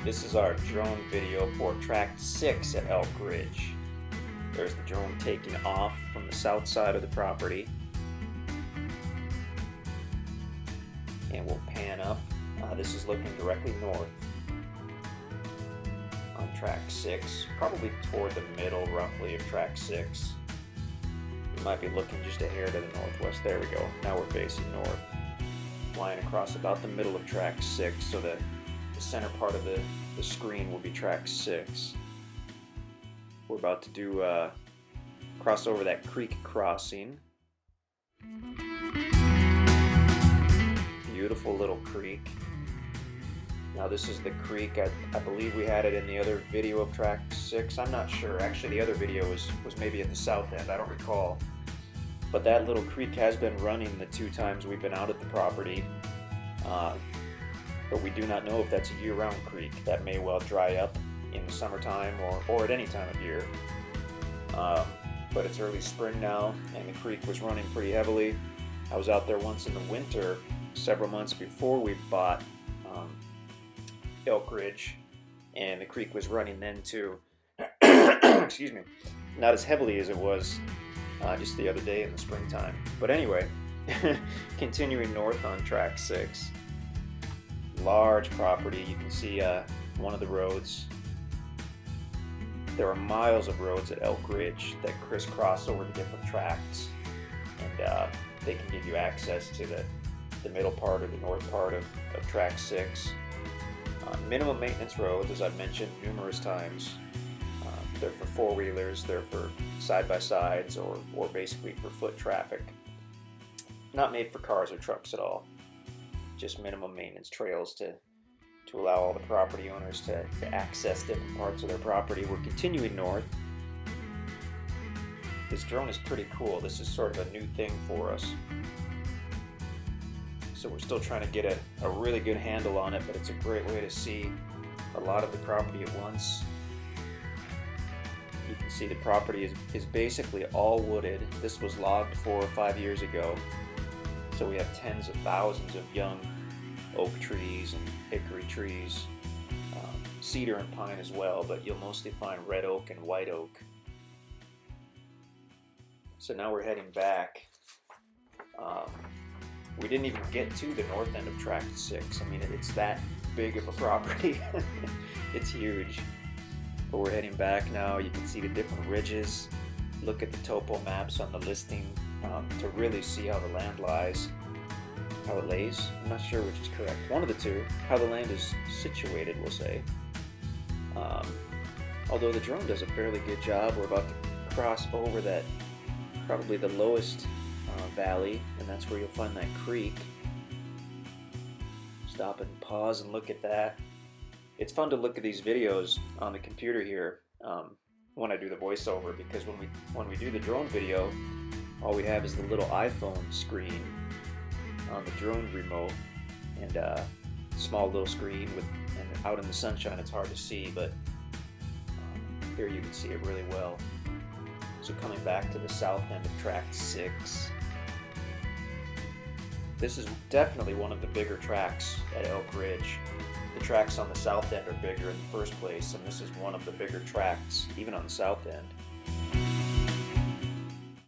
This is our drone video for Tract 6 at Elk Ridge. There's the drone taking off from the south side of the property. And we'll pan up. This is looking directly north on Tract 6, probably toward the middle roughly of Tract 6. We might be looking just a hair to the northwest. There we go. Now we're facing north. Flying across about the middle of Tract 6, so that the center part of the screen will be Tract 6. We're about to do cross over that creek crossing. Beautiful little creek. Now this is the creek. I believe we had it in the other video of Tract 6. I'm not sure. Actually, the other video was maybe at the south end. I don't recall. But that little creek has been running the 2 times we've been out at the property. But we do not know if that's a year-round creek. That may well dry up in the summertime or at any time of year. But it's early spring now, and the creek was running pretty heavily. I was out there once in the winter, several months before we bought Elk Ridge, and the creek was running then too. Excuse me. Not as heavily as it was just the other day in the springtime. But anyway, continuing north on Tract 6. Large property. You can see one of the roads. There are miles of roads at Elk Ridge that crisscross over the different tracts, and they can give you access to the middle part or the north part of Tract 6. Minimum maintenance roads, as I've mentioned numerous times. They're for four-wheelers, they're for side-by-sides, or basically for foot traffic. Not made for cars or trucks at all. Just minimum maintenance trails to allow all the property owners to access different parts of their property. We're continuing north. This drone is pretty cool. This is sort of a new thing for us. So we're still trying to get a really good handle on it, but it's a great way to see a lot of the property at once. You can see the property is basically all wooded. This was logged 4 or 5 years ago. So we have tens of thousands of young oak trees and hickory trees, cedar and pine as well, but you'll mostly find red oak and white oak. So now we're heading back. We didn't even get to the north end of Tract 6. I mean, it's that big of a property. It's huge. But we're heading back now. You can see the different ridges. Look at the topo maps on the listing to really see how the land lies. How it lays. I'm not sure which is correct. One of the two. How the land is situated, we'll say. Although the drone does a fairly good job. We're about to cross over that, probably the lowest valley, and that's where you'll find that creek. Stop and pause and look at that. It's fun to look at these videos on the computer here when I do the voiceover, because when we do the drone video, all we have is the little iPhone screen on the drone remote, and small little screen and out in the sunshine it's hard to see, but here you can see it really well. So coming back to the south end of Tract 6. This is definitely one of the bigger tracts at Elk Ridge. The tracts on the south end are bigger in the first place, and this is one of the bigger tracts, even on the south end.